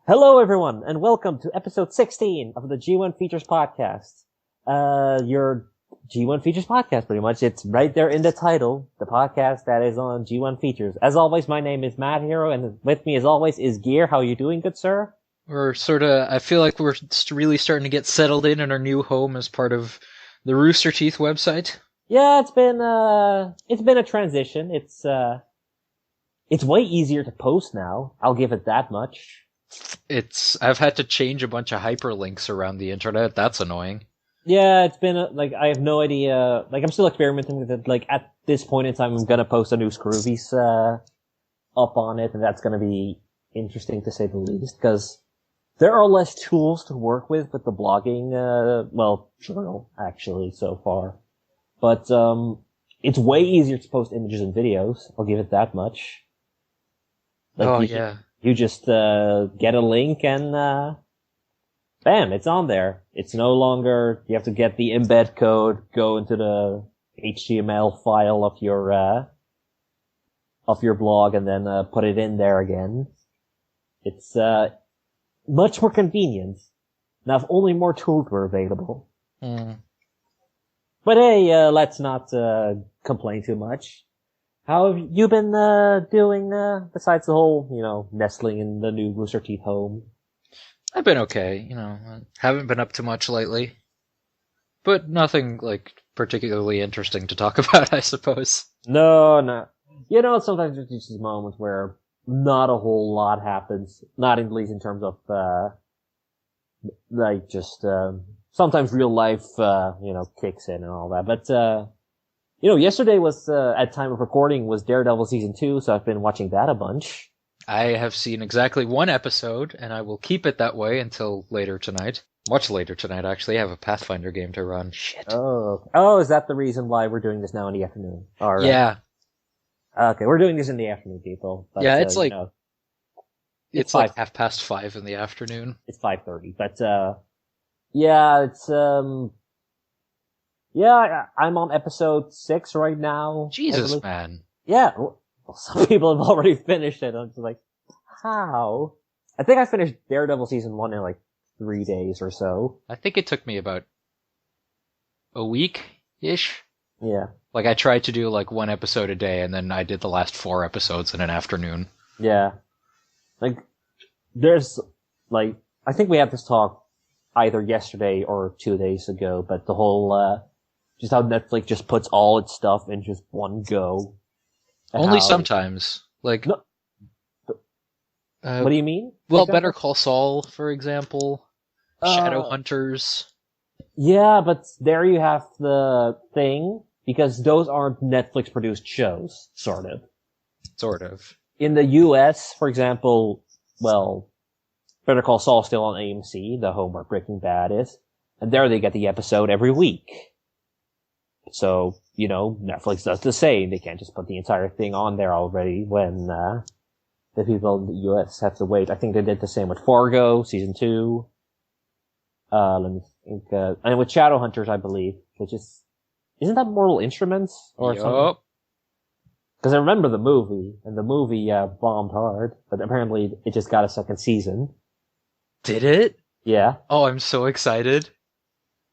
Hello, everyone, and welcome to episode 16 of the G1 Features podcast. Your G1 Features podcast, pretty much. It's right there in the title, the podcast that is on G1 Features. As always, my name is Madhero, and with me, as always, is Gear. How are you doing, good sir? I feel like we're really starting to get settled in our new home as part of the Rooster Teeth website. Yeah, it's been a transition. It's way easier to post now. I'll give it that much. I've had to change a bunch of hyperlinks around the internet. That's annoying. Yeah, it's been, I have no idea, I'm still experimenting with it. At this point in time, I'm gonna post a new Scroobies, up on it, and that's gonna be interesting to say the least, because there are less tools to work with the blogging, journal, actually, so far. But, it's way easier to post images and videos. I'll give it that much. Yeah. You just, get a link and, bam, it's on there. It's no longer, you have to get the embed code, go into the HTML file of your blog and then, put it in there again. It's, much more convenient. Now, if only more tools were available. Mm. But hey, let's not, complain too much. How have you been, doing, besides the whole, nestling in the new Rooster Teeth home? I've been okay, I haven't been up to much lately. But nothing, particularly interesting to talk about, I suppose. No. Sometimes there's just these moments where not a whole lot happens. Not at least in terms of, sometimes real life, kicks in and all that. But, yesterday was, at time of recording, was Daredevil Season 2, so I've been watching that a bunch. I have seen exactly one episode, and I will keep it that way until later tonight. Much later tonight, actually. I have a Pathfinder game to run. Shit. Oh, is that the reason why we're doing this now in the afternoon? All right. Yeah. Okay, we're doing this in the afternoon, people. But, yeah, it's it's like 5:30 in the afternoon. It's 5:30, but, yeah, it's, yeah, I'm on episode 6 right now. Jesus, man. Yeah. Well, some people have already finished it. I'm just like, how? I think I finished Daredevil Season 1 in 3 days or so. I think it took me about a week-ish. Yeah. I tried to do one episode a day, and then I did the last 4 episodes in an afternoon. Yeah. There's, I think we had this talk either yesterday or 2 days ago, but the whole, just how Netflix just puts all its stuff in just one go. Only sometimes. No, what do you mean? Well, Better Call Saul, for example. Shadowhunters. Yeah, but there you have the thing, because those aren't Netflix-produced shows, sort of. Sort of. In the US, for example, Better Call Saul is still on AMC, the home where Breaking Bad is, and there they get the episode every week. So, Netflix does the same. They can't just put the entire thing on there already when, the people in the US have to wait. I think they did the same with Fargo, season 2. Let me think, and with Shadowhunters, I believe, isn't that Mortal Instruments or something? Because I remember the movie, and the movie, bombed hard, but apparently it just got a second season. Did it? Yeah. Oh, I'm so excited.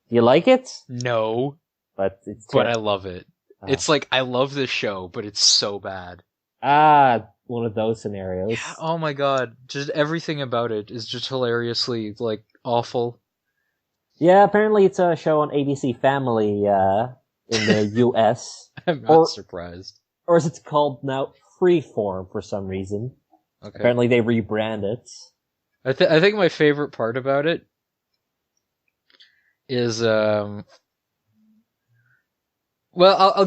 You like it? No. But I love it. It's I love this show, but it's so bad. One of those scenarios. Yeah, oh my god. Just everything about it is just hilariously, awful. Yeah, apparently it's a show on ABC Family, in the US. I'm not surprised. Or as it's called now, Freeform for some reason. Okay. Apparently they rebrand it. I think my favorite part about it is, I'll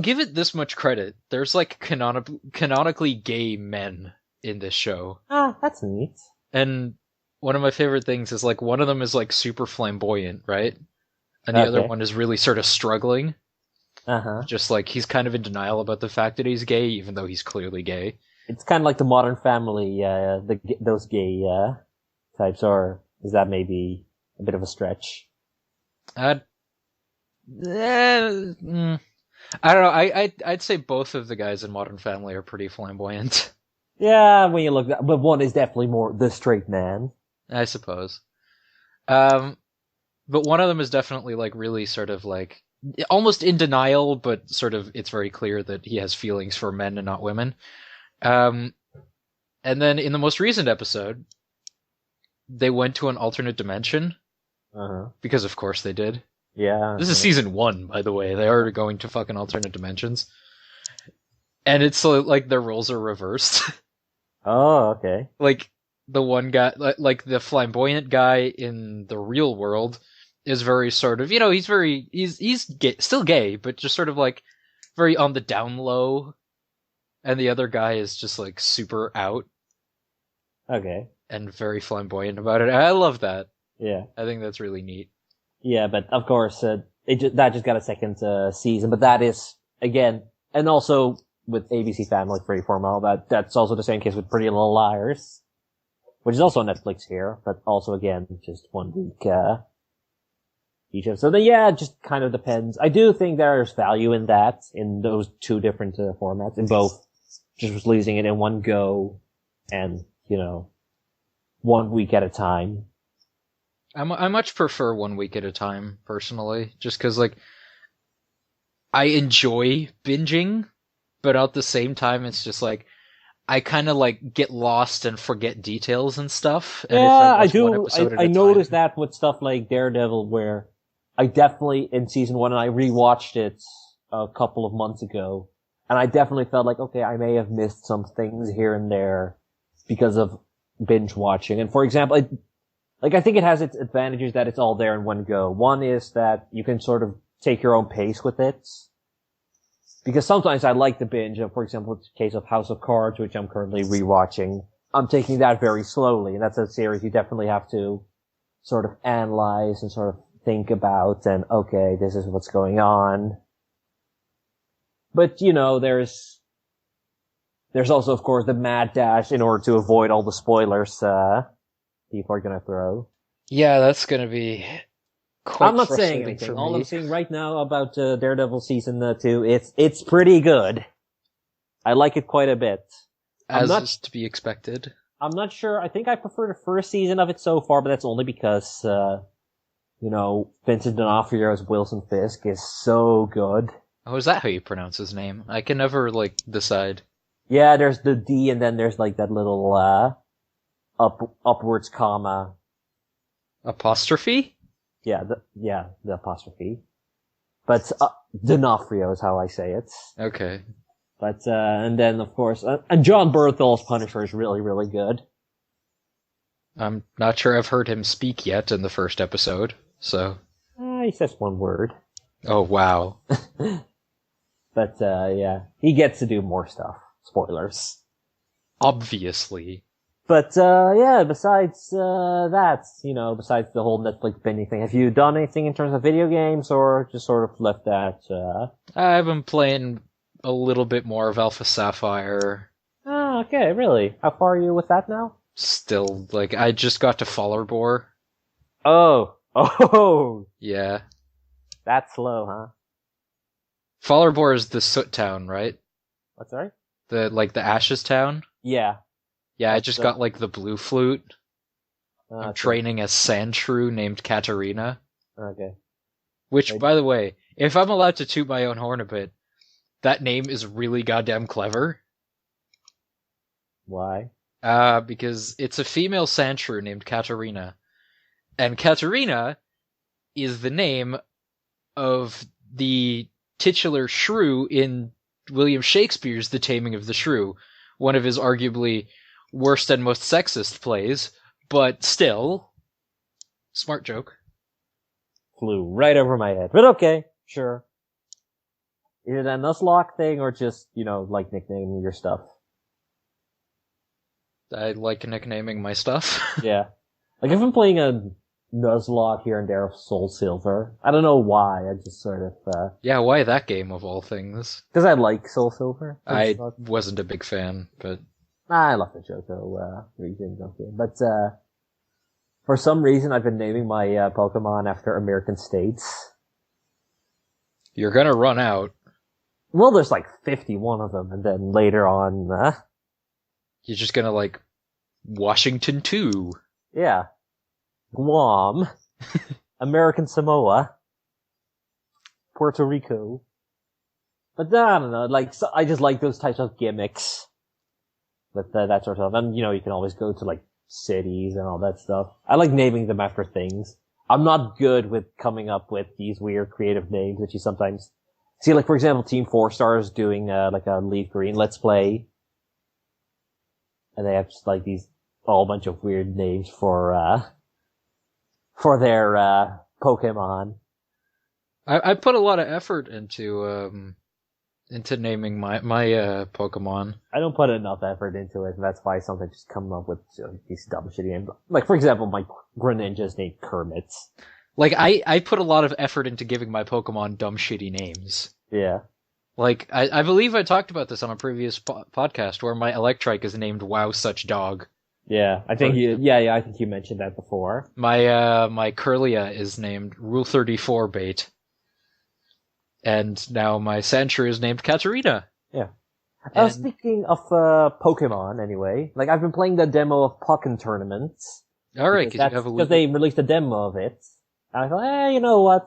give it this much credit. There's canonically gay men in this show. That's neat. And one of my favorite things is one of them is super flamboyant, right? And the other one is really sort of struggling. Uh-huh. Just he's kind of in denial about the fact that he's gay, even though he's clearly gay. It's kind of like the Modern Family, those gay, types, or is that maybe a bit of a stretch? I don't know. I'd say both of the guys in Modern Family are pretty flamboyant. Yeah, when you look at, but one is definitely more the straight man. I suppose. Um, but one of them is definitely like really sort of like almost in denial, but sort of it's very clear that he has feelings for men and not women. Um, and then in the most recent episode, they went to an alternate dimension Uh-huh. because of course they did. Yeah. This is season 1, by the way. They are going to fucking alternate dimensions. And it's like their roles are reversed. Oh, okay. Like the one guy, like the flamboyant guy in the real world is very sort of, he's gay, still gay, but just sort of like very on the down low. And the other guy is just like super out Okay. and very flamboyant about it. I love that. Yeah. I think that's really neat. Yeah, but of course, that just got a second season, but that is, again, and also with ABC Family Freeform and all that, that's also the same case with Pretty Little Liars, which is also on Netflix here, but also again, just 1 week, each episode. So then, yeah, it just kind of depends. I do think there's value in that, in those two different formats, in both just releasing it in one go and, 1 week at a time. I much prefer 1 week at a time, personally, just because, like, I enjoy binging, but at the same time, it's just like, I kind of, like, get lost and forget details and stuff. And Yeah, I if I watch one do. episode at I a noticed time, that with stuff like Daredevil, where I definitely, in season 1, and I rewatched it a couple of months ago, and I definitely felt like, okay, I may have missed some things here and there because of binge watching. And for example, I think it has its advantages that it's all there in one go. One is that you can sort of take your own pace with it. Because sometimes I like to binge. For example, it's the case of House of Cards, which I'm currently rewatching. I'm taking that very slowly, and that's a series you definitely have to sort of analyze and sort of think about, and okay, this is what's going on. But, there's also, of course, the mad dash in order to avoid all the spoilers, people are gonna throw. yeah, that's gonna be quite I'm not saying frustrating anything. for All me. I'm saying right now about Daredevil season 2, it's pretty good. I like it quite a bit. As is to be expected. I'm not sure. I think I prefer the first season of it so far, but that's only because, Vincent D'Onofrio's Wilson Fisk is so good. Oh, is that how you pronounce his name? I can never, like, decide. Yeah, there's the D and then there's like that little, upwards comma. Apostrophe? Yeah, the apostrophe. But, D'Onofrio is how I say it. Okay. But, and then of course, and John Berthel's Punisher is really, really good. I'm not sure I've heard him speak yet in the first episode, so... He says one word. Oh, wow. But, yeah, he gets to do more stuff. Spoilers. Obviously. But, yeah, besides, that, besides the whole Netflix binging thing, have you done anything in terms of video games, or just sort of left that, I've been playing a little bit more of Alpha Sapphire. Ah, okay, really? How far are you with that now? Still, like, I just got to Fallerbor. Oh! Oh! Yeah. That's slow, huh? Fallerbor is the soot town, right? What's that? The ashes town? Yeah. Yeah, I just got, like, the blue flute. I'm Okay. training a sand shrew named Katarina. Okay. Which, by the way, if I'm allowed to toot my own horn a bit, that name is really goddamn clever. Why? Because it's a female sand shrew named Katarina. And Katarina is the name of the titular shrew in William Shakespeare's The Taming of the Shrew, one of his arguably worst and most sexist plays, but still, smart joke. Flew right over my head. But okay, sure. Is it a Nuzlocke thing, or just, like nicknaming your stuff? I like nicknaming my stuff. Yeah. Like, I've been playing a Nuzlocke here and there of Soul Silver. I don't know why, I just sort of, Yeah, why that game of all things? because I like Soul Silver. I wasn't a big fan, but... I love the Johto, region, okay. But, for some reason I've been naming my, Pokemon after American states. You're gonna run out. Well, there's like 51 of them, and then later on, You're just gonna, like, Washington 2. yeah. Guam, American Samoa, Puerto Rico. But I don't know, like, so I just like those types of gimmicks. With that sort of stuff. And, you can always go to, like, cities and all that stuff. I like naming them after things. I'm not good with coming up with these weird creative names that you sometimes see. Like, for example, Team 4 Stars doing, like a Leaf Green Let's Play. And they have just, like, these, all bunch of weird names for their, Pokemon. I put a lot of effort into naming my Pokemon. I don't put enough effort into it, and that's why sometimes just come up with these dumb shitty names. Like, for example, my Greninja's named Kermit. Like, I put a lot of effort into giving my Pokemon dumb shitty names. Yeah. Like, I believe I talked about this on a previous podcast where my Electrike is named Wow Such Dog. Yeah, I think I think you mentioned that before. My Kirlia is named Rule 34 Bait. And now my Sandshrew is named Katarina. Yeah. Speaking of Pokemon, anyway, like I've been playing the demo of Pokken Tournaments. Alright, because they released a demo of it. And I thought, you know what?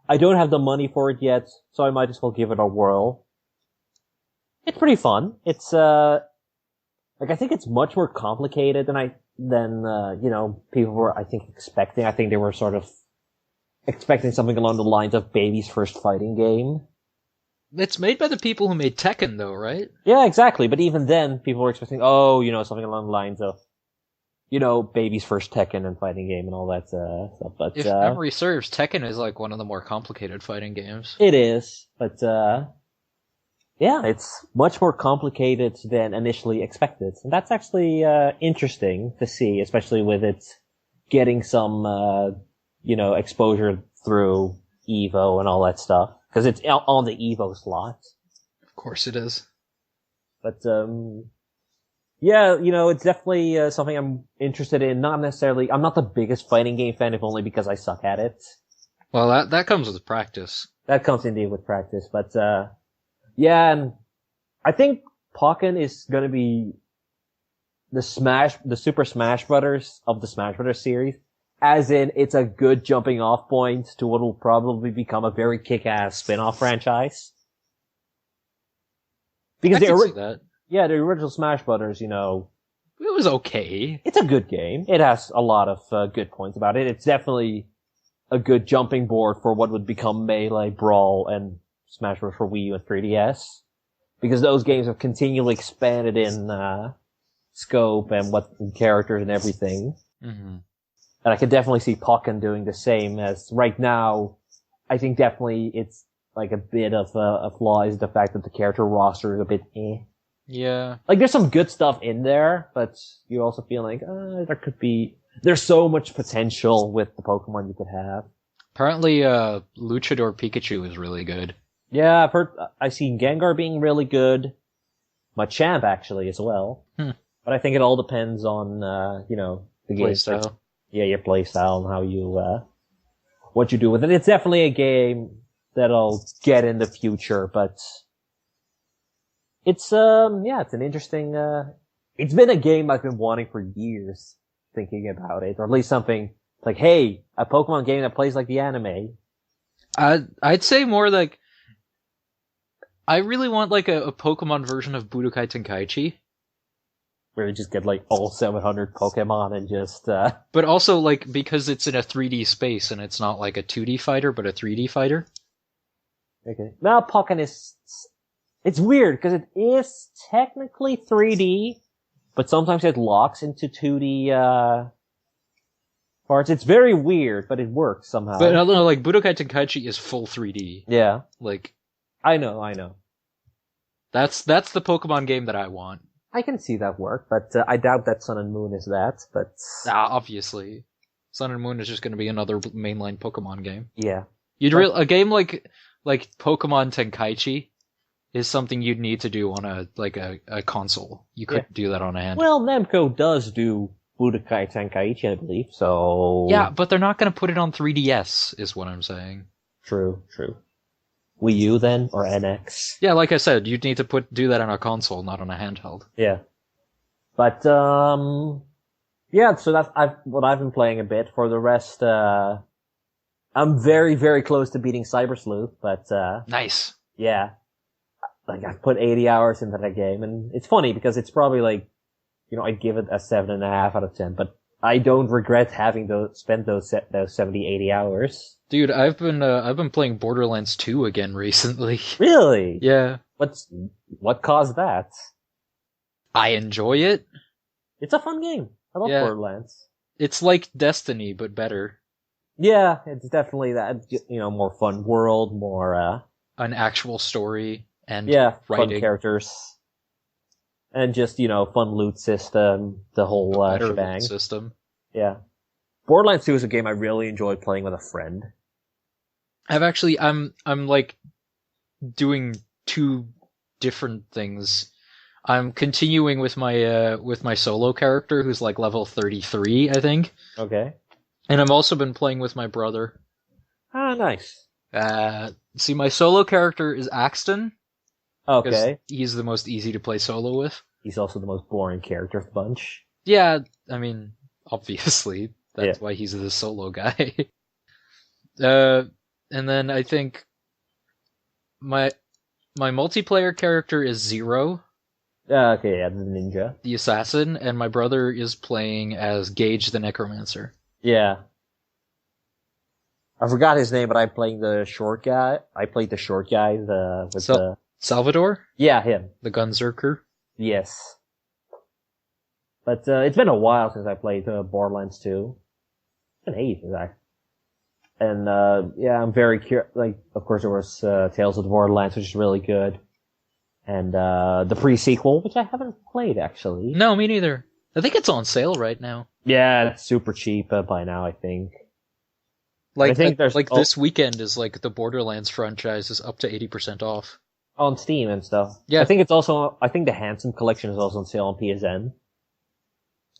I don't have the money for it yet, so I might as well give it a whirl. It's pretty fun. It's like I think it's much more complicated than people were I think expecting. I think they were sort of expecting something along the lines of baby's first fighting game. It's made by the people who made Tekken, though, right? Yeah, exactly. But even then, people were expecting, something along the lines of, baby's first Tekken and fighting game and all that stuff. But if memory serves, Tekken is like one of the more complicated fighting games. It is, but yeah, it's much more complicated than initially expected, and that's actually interesting to see, especially with it getting some exposure through Evo and all that stuff. Because it's on the Evo slot. Of course it is. But, it's definitely something I'm interested in. Not necessarily, I'm not the biggest fighting game fan, if only because I suck at it. Well, that comes with practice. That comes indeed with practice, but, and I think Pokken is gonna be the Super Smash Brothers of the Smash Brothers series. As in, it's a good jumping off point to what will probably become a very kick-ass spin-off franchise. Because I can see that. Yeah, the original Smash Brothers, it was okay. It's a good game. It has a lot of good points about it. It's definitely a good jumping board for what would become Melee, Brawl, and Smash Bros. For Wii U and 3DS. Because those games have continually expanded in scope and characters and everything. Mm-hmm. And I could definitely see Pokken doing the same. As right now, I think definitely it's like a bit of a flaw is the fact that the character roster is a bit eh. Yeah. Like there's some good stuff in there, but you also feel like there's so much potential with the Pokemon you could have. Apparently, Luchador Pikachu is really good. Yeah, I've seen Gengar being really good. Machamp actually as well. But I think it all depends on the game style. Yeah, your playstyle and how you, what you do with it. It's definitely a game that I'll get in the future, but it's an interesting, it's been a game I've been wanting for years, thinking about it, or at least something like, hey, a Pokemon game that plays like the anime. I'd say more like, I really want like a Pokemon version of Budokai Tenkaichi. Where you just get like all 700 Pokemon and just, But also like, because it's in a 3D space and it's not like a 2D fighter, but a 3D fighter. Okay. Now Pokken it's weird, because it is technically 3D, but sometimes it locks into 2D, parts. It's very weird, but it works somehow. But I don't know, like, Budokai Tenkaichi is full 3D. Yeah. Like. I know. That's the Pokemon game that I want. I can see that work, but I doubt that Sun and Moon is that, but... Obviously. Sun and Moon is just going to be another mainline Pokemon game. Yeah. A game like Pokemon Tenkaichi is something you'd need to do on a console. You couldn't do that on a handheld. Well, Namco does do Budokai Tenkaichi, I believe, so... Yeah, but they're not going to put it on 3DS, is what I'm saying. True. Wii U then, or NX? Yeah, like I said, you'd need to do that on a console, not on a handheld. Yeah. But, Yeah, so that's what I've been playing a bit. For the rest, I'm very, very close to beating Cyber Sleuth, but Nice. yeah, like I've put 80 hours into that game, and it's funny because it's probably like, I'd give it a 7.5 out of 10, but I don't regret having spent those 70, 80 hours. Dude, I've been playing Borderlands 2 again recently. Really? Yeah. What caused that? I enjoy it. It's a fun game. I love Borderlands. It's like Destiny, but better. Yeah, it's definitely that, more fun world, more, an actual story, and fun writing. characters. And just, fun loot system, the whole, better shebang. loot system. Yeah. Borderlands 2 is a game I really enjoyed playing with a friend. I'm like doing two different things. I'm continuing with my solo character who's like level 33, I think. Okay. And I've also been playing with my brother. Ah, nice. See, my solo character is Axton. Okay. He's the most easy to play solo with. He's also the most boring character of the bunch. Yeah, I mean, obviously. That's why he's the solo guy. And then I think my multiplayer character is Zero. Okay, yeah, the ninja. The assassin, and my brother is playing as Gage the Necromancer. Yeah. I forgot his name, but I'm playing the short guy. I played the short guy, Salvador? Yeah, him. The Gunzerker? Yes. But it's been a while since I played Borderlands 2. It's been ages, actually. And I'm very curious. Like, of course, there was Tales of the Borderlands, which is really good. And the pre-sequel, which I haven't played, actually. No, me neither. I think it's on sale right now. Yeah, it's super cheap by now, I think. Like, I think this weekend is like the Borderlands franchise is up to 80% off. On Steam and stuff. Yeah. I think the Handsome Collection is also on sale on PSN.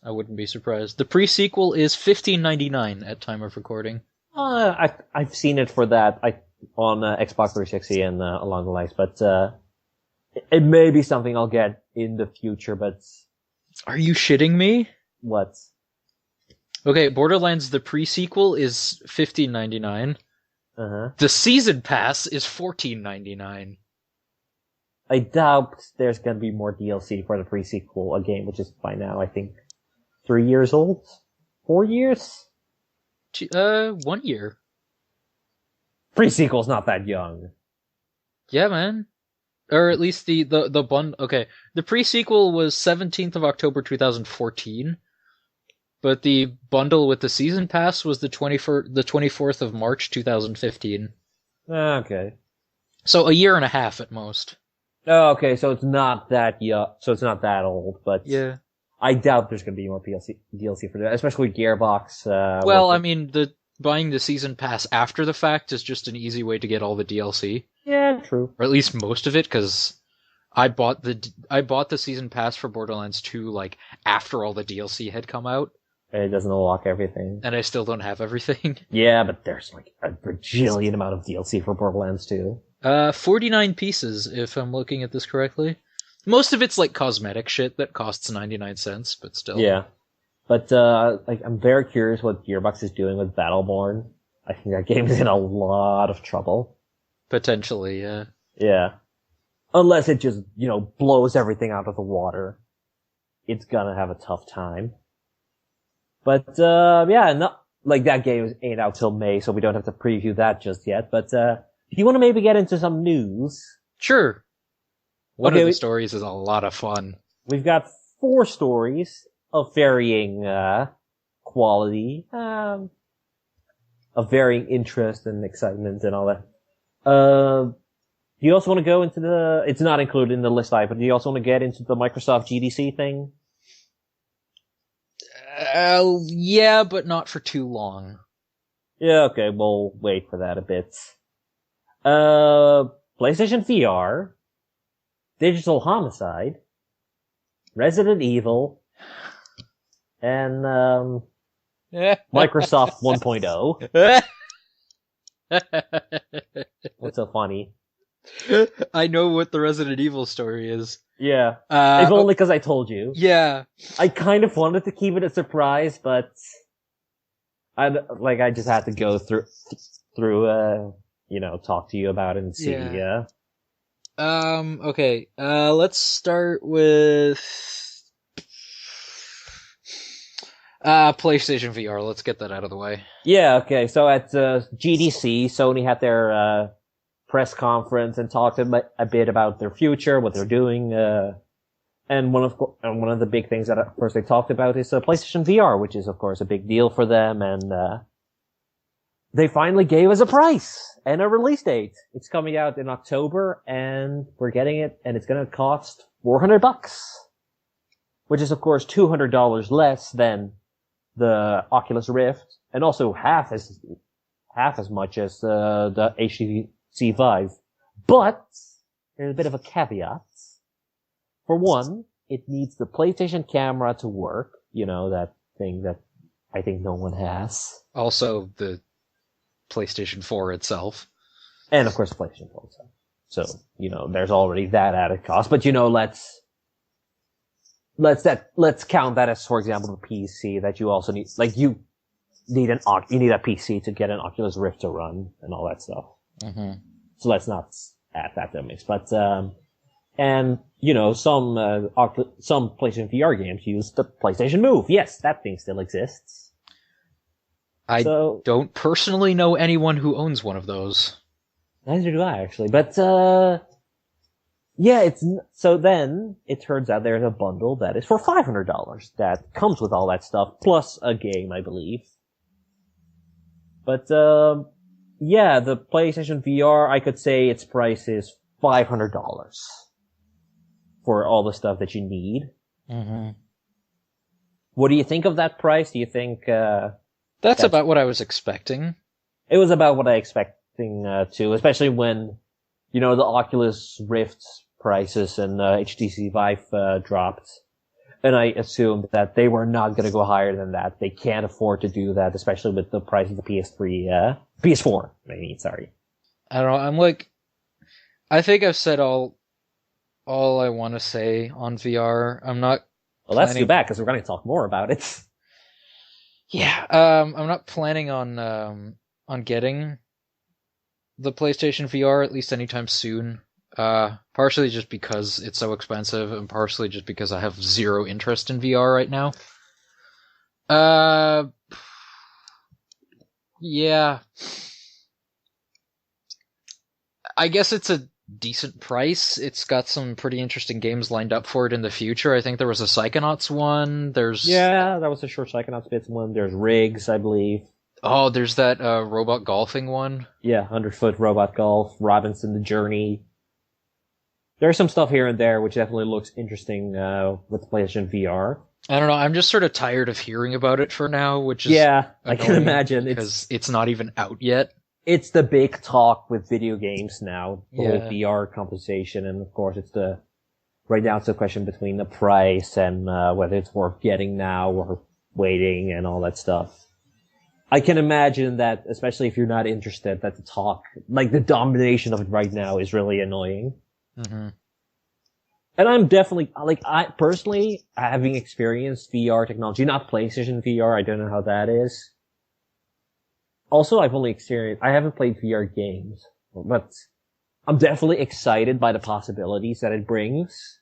I wouldn't be surprised. The pre-sequel is $15.99 at time of recording. I've seen it for that on Xbox 360 and along the lines, but it may be something I'll get in the future, but... Are you shitting me? What? Okay, Borderlands the pre-sequel is $15.99. Uh-huh. The season pass is $14.99. I doubt there's gonna be more DLC for the pre-sequel, a game which is by now, I think, 3 years old? 4 years? 1 year. Pre-sequel's not that young. Yeah, man. Or at least the bundle. Okay, the pre-sequel was 17th of October 2014, but the bundle with the season pass was the 24th of March 2015. Okay. So a year and a half at most. Oh, okay, so it's not that young, so it's not that old, but yeah, I doubt there's going to be more DLC for that, especially Gearbox. Well, I mean, buying the season pass after the fact is just an easy way to get all the DLC. Yeah, true. Or at least most of it, because I bought the season pass for Borderlands 2 like after all the DLC had come out. It doesn't unlock everything. And I still don't have everything. Yeah, but there's like a bajillion amount of DLC for Borderlands 2. 49 pieces, if I'm looking at this correctly. Most of it's like cosmetic shit that costs 99 cents, but still. Yeah. But, I'm very curious what Gearbox is doing with Battleborn. I think that game is in a lot of trouble. Potentially, yeah. Yeah. Unless it just, blows everything out of the water. It's gonna have a tough time. But, that game ain't out till May, so we don't have to preview that just yet. But, if you want to maybe get into some news. Sure. One of the stories is a lot of fun. We've got 4 stories of varying, quality, of varying interest and excitement and all that. Do you also want to go into it's not included in the list I, but do you also want to get into the Microsoft GDC thing? Yeah, but not for too long. Yeah, okay, we'll wait for that a bit. PlayStation VR, Digital Homicide, Resident Evil, and, Microsoft 1.0. What's so funny? I know what the Resident Evil story is. Yeah. If only because I told you. Yeah. I kind of wanted to keep it a surprise, but I just had to go through, talk to you about it and see. Yeah. Okay. Let's start with PlayStation VR. Let's get that out of the way. Yeah. Okay. So at GDC, Sony had their press conference and talked a bit about their future, what they're doing, and one of the big things that of course they talked about is PlayStation VR, which is of course a big deal for them, and they finally gave us a price and a release date. It's coming out in October, and we're getting it, and it's going to cost $400, which is of course $200 less than the Oculus Rift, and also half as much as the HTC Vive. But there's a bit of a caveat. For one, it needs the PlayStation camera to work. You know, that thing that I think no one has. Also, the PlayStation 4 itself. And of course the PlayStation 4 itself. So, there's already that added cost. But, let's count that as, for example, the PC that you also need. Like, you need a PC to get an Oculus Rift to run and all that stuff. Mm-hmm. So let's not add that to the mix. But, and, some PlayStation VR games use the PlayStation Move. Yes, that thing still exists. I don't personally know anyone who owns one of those. Neither do I, actually. But, yeah, so then it turns out there's a bundle that is for $500 that comes with all that stuff, plus a game, I believe. But, yeah, the PlayStation VR, I could say its price is $500 for all the stuff that you need. Mm-hmm. What do you think of that price? Do you think, That's about what I was expecting. It was about what I expecting, too, especially when, the Oculus Rift prices and, HTC Vive, dropped. And I assumed that they were not gonna go higher than that. They can't afford to do that, especially with the price of the PS4, sorry. I don't know, I think I've said all I want to say on VR. I'm not. Well, that's too bad, because we're gonna talk more about it. Yeah, I'm not planning on getting the PlayStation VR, at least anytime soon. Partially just because it's so expensive, and partially just because I have zero interest in VR right now. Yeah. I guess it's a decent price. It's got some pretty interesting games lined up for it in the future. I think there was a Psychonauts one. Yeah, that was a short Psychonauts bits one. There's Riggs, I believe. Oh, there's that robot golfing one. Yeah, 100-foot robot golf, Robinson the Journey. There's some stuff here and there which definitely looks interesting with the PlayStation VR. I don't know, I'm just sort of tired of hearing about it for now, which is I can imagine. Because it's not even out yet. It's the big talk with video games now, the whole VR conversation, and of course right now it's a question between the price and whether it's worth getting now or waiting and all that stuff. I can imagine that, especially if you're not interested, that the talk, the domination of it right now is really annoying. Mm-hmm. And I'm definitely, I personally, having experienced VR technology, not PlayStation VR, I don't know how that is. Also, I haven't played VR games, but I'm definitely excited by the possibilities that it brings.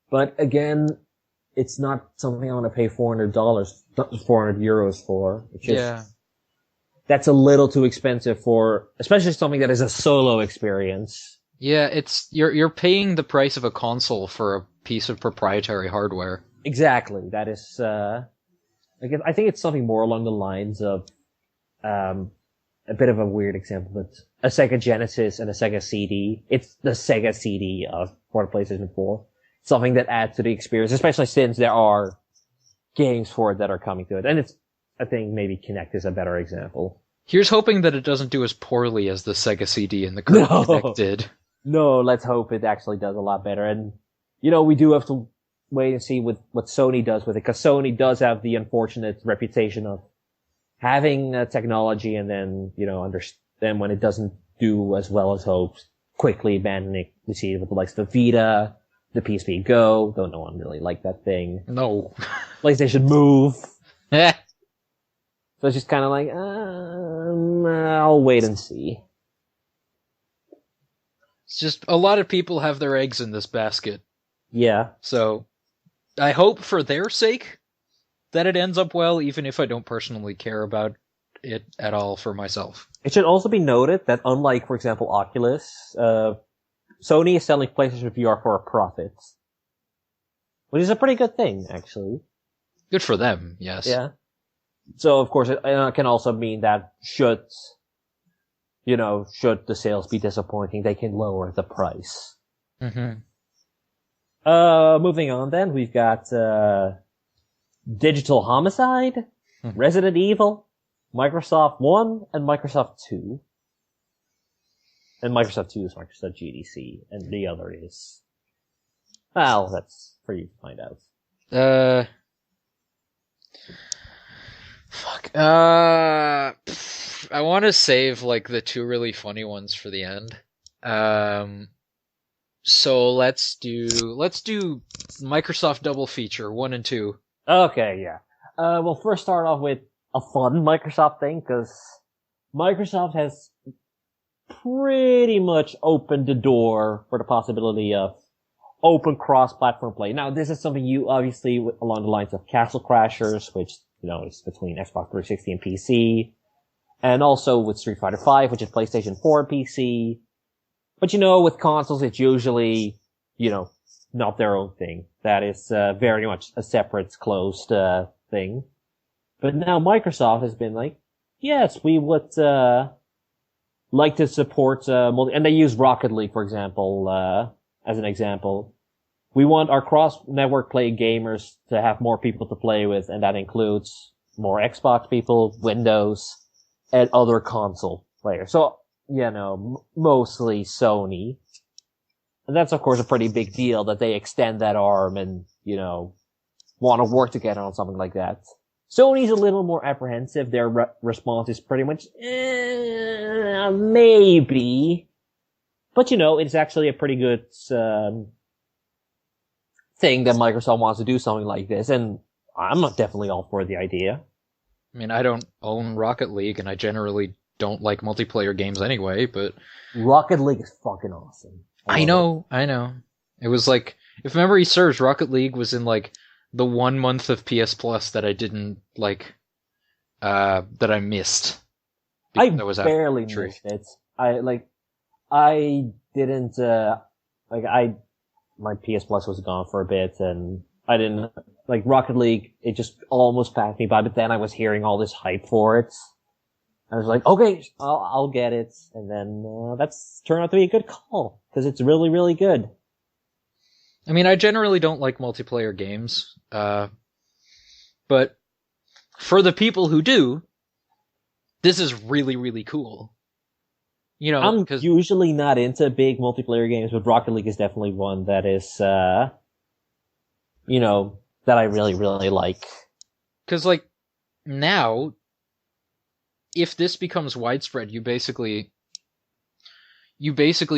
But again, it's not something I want to pay $400 euros for. It's just, that's a little too expensive for, especially something that is a solo experience. Yeah, you're paying the price of a console for a piece of proprietary hardware. Exactly. That is, I think it's something more along the lines of, a bit of a weird example, but a Sega Genesis and a Sega CD. It's the Sega CD for the PlayStation 4. Something that adds to the experience, especially since there are games for it that are coming to it. And I think maybe Kinect is a better example. Here's hoping that it doesn't do as poorly as the Sega CD and the current Kinect did. No, let's hope it actually does a lot better. And, we do have to wait and see what Sony does with it, because Sony does have the unfortunate reputation of having technology and then, then when it doesn't do as well as hoped, quickly abandoning the series with the likes of the Vita, the PSP Go, though no one really liked that thing. No. PlayStation Move. Eh. So it's just kind of like, I'll wait and see. It's just a lot of people have their eggs in this basket. Yeah. So I hope for their sake that it ends up well, even if I don't personally care about it at all for myself. It should also be noted that unlike, for example, Oculus, Sony is selling PlayStation VR for a profit. Which is a pretty good thing, actually. Good for them, yes. Yeah. So, of course, it can also mean that should the sales be disappointing, they can lower the price. Mm-hmm. Moving on then, we've got, Digital Homicide, Resident Evil, Microsoft 1, and Microsoft 2. And Microsoft 2 is Microsoft GDC, and the other is... Well, that's for you to find out. Fuck. I want to save, like, the two really funny ones for the end. So let's do Microsoft double feature, 1 and 2. Okay, yeah. We'll first start off with a fun Microsoft thing, because Microsoft has pretty much opened the door for the possibility of open cross-platform play. Now, this is something you obviously, along the lines of Castle Crashers, which, is between Xbox 360 and PC, and also with Street Fighter V, which is PlayStation 4 and PC. But with consoles, it's usually, not their own thing. That is very much a separate, closed thing. But now Microsoft has been like, yes, we would like to support and they use Rocket League, for example, as an example. We want our cross-network play gamers to have more people to play with, and that includes more Xbox people, Windows, and other console players. So, mostly Sony. And that's, of course, a pretty big deal that they extend that arm and, want to work together on something like that. Sony's a little more apprehensive. Their response is pretty much, maybe. But, it's actually a pretty good thing that Microsoft wants to do something like this, and I'm not definitely all for the idea. I mean, I don't own Rocket League, and I generally don't like multiplayer games anyway, but... Rocket League is fucking awesome. I know. It was like, if memory serves, Rocket League was in, like, the 1 month of PS Plus that I didn't, like, that I missed. I barely missed it. My PS Plus was gone for a bit, and I didn't, Rocket League, it just almost passed me by, but then I was hearing all this hype for it. I was like, okay, I'll get it, and then, that's turned out to be a good call, because it's really, really good. I mean, I generally don't like multiplayer games, but for the people who do, this is really, really cool. I'm usually not into big multiplayer games, but Rocket League is definitely one that is, that I really, really like. Because, now, if this becomes widespread, you basically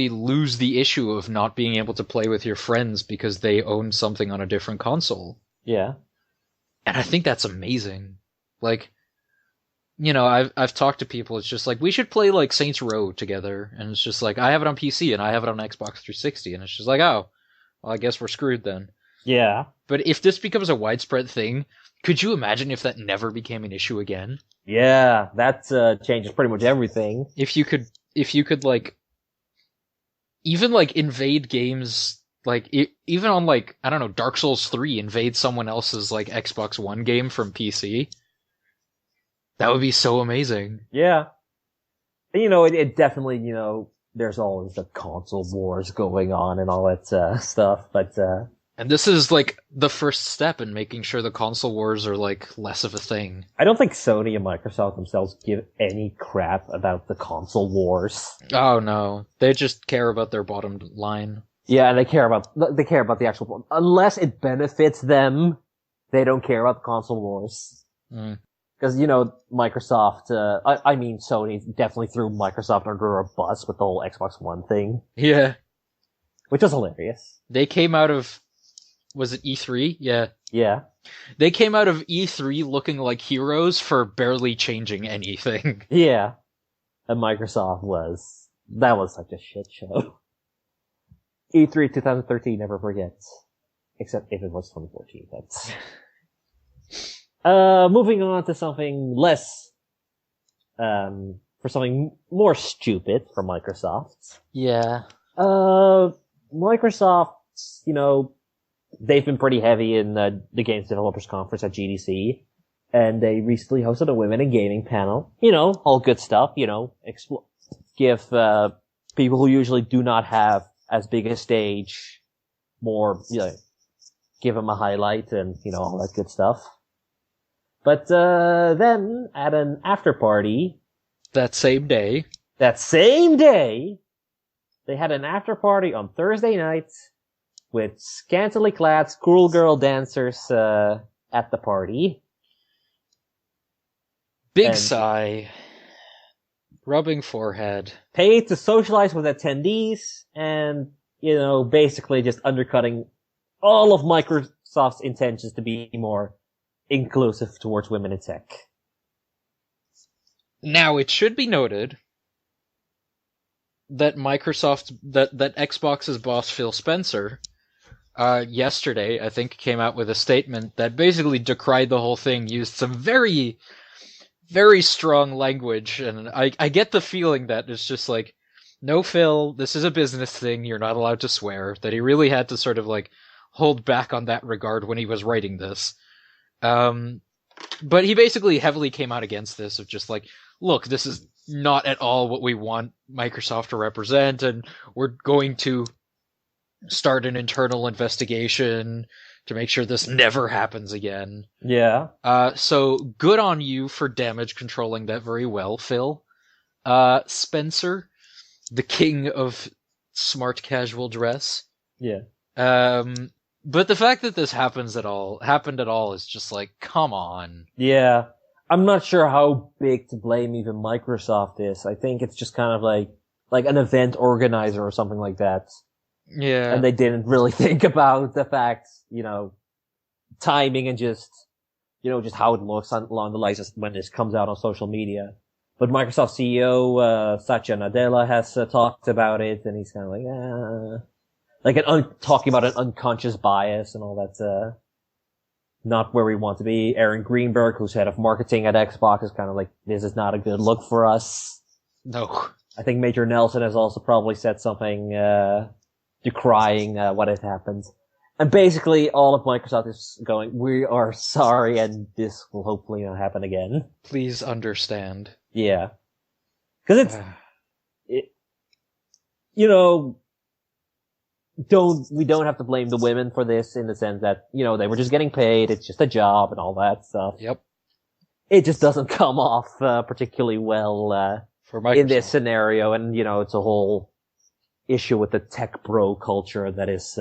lose the issue of not being able to play with your friends because they own something on a different console. Yeah. And I think that's amazing. I've talked to people, it's just like, we should play, Saints Row together, and it's just like, I have it on PC, and I have it on Xbox 360, and it's just like, oh, well, I guess we're screwed then. Yeah. But if this becomes a widespread thing, could you imagine if that never became an issue again? Yeah, that changes pretty much everything. If you could, even, invade games, even on, I don't know, Dark Souls 3, invade someone else's, Xbox One game from PC... That would be so amazing. Yeah. It definitely, there's always the console wars going on and all that stuff, but... And this is, the first step in making sure the console wars are, less of a thing. I don't think Sony and Microsoft themselves give any crap about the console wars. Oh, no. They just care about their bottom line. Yeah, and they care about the actual... Unless it benefits them, they don't care about the console wars. Mm. Because, Microsoft, I mean Sony definitely threw Microsoft under a bus with the whole Xbox One thing. Yeah. Which was hilarious. They came out of, was it E3? Yeah. Yeah. They came out of E3 looking like heroes for barely changing anything. Yeah. And Microsoft that was such a shit show. E3 2013, never forgets. Except if it was 2014, but... moving on to something less, for something more stupid for Microsoft. Yeah. Microsoft, they've been pretty heavy in the Games Developers Conference at GDC, and they recently hosted a Women in Gaming panel. All good stuff, give, people who usually do not have as big a stage more, give them a highlight and, all that good stuff. But, then, at an after party... That same day, they had an after party on Thursday night with scantily clad schoolgirl dancers, at the party. Big sigh. Rubbing forehead. Paid to socialize with attendees and, basically just undercutting all of Microsoft's intentions to be more inclusive towards women in tech. Now, it should be noted that that Xbox's boss Phil Spencer, yesterday, I think, came out with a statement that basically decried the whole thing, used some very, very strong language, and I get the feeling that it's just like, no, Phil, this is a business thing, you're not allowed to swear, that he really had to sort of, hold back on that regard when he was writing this. But he basically heavily came out against this, of just look, this is not at all what we want Microsoft to represent, and we're going to start an internal investigation to make sure this never happens again. Yeah. So good on you for damage controlling that very well, Phil. Spencer, the king of smart casual dress. Yeah. But the fact that this happened at all is just come on. Yeah. I'm not sure how big to blame even Microsoft is. I think it's just kind of like an event organizer or something like that. Yeah. And they didn't really think about the fact, timing and just how it looks along the lines when this comes out on social media. But Microsoft CEO, Satya Nadella has talked about it, and he's kind of talking about an unconscious bias and all that, not where we want to be. Aaron Greenberg, who's head of marketing at Xbox, is kind of this is not a good look for us. No. I think Major Nelson has also probably said something, decrying, what had happened. And basically all of Microsoft is going, we are sorry, and this will hopefully not happen again. Please understand. Yeah. Cause we don't have to blame the women for this in the sense that, they were just getting paid, it's just a job and all that stuff. Yep. It just doesn't come off, particularly well, for Microsoft in this scenario, and, it's a whole issue with the tech bro culture that is,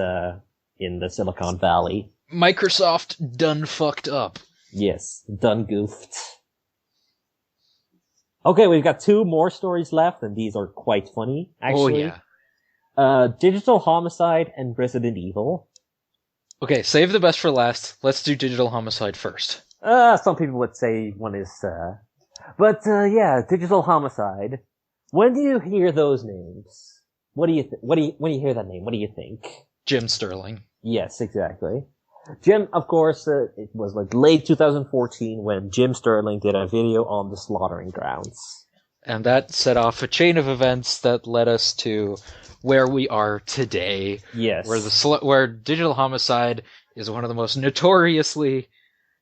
in the Silicon Valley. Microsoft done fucked up. Yes, done goofed. Okay, we've got 2 more stories left, and these are quite funny, actually. Oh, yeah. Digital Homicide and Resident Evil. Okay, save the best for last. Let's do Digital Homicide first. Some people would say one is, but, yeah, Digital Homicide. When do you hear those names? When you hear that name, what do you think? Jim Sterling. Yes, exactly. Jim, of course, it was late 2014 when Jim Sterling did a video on the slaughtering grounds. And that set off a chain of events that led us to where we are today. Yes. Where Digital Homicide is one of the most notoriously,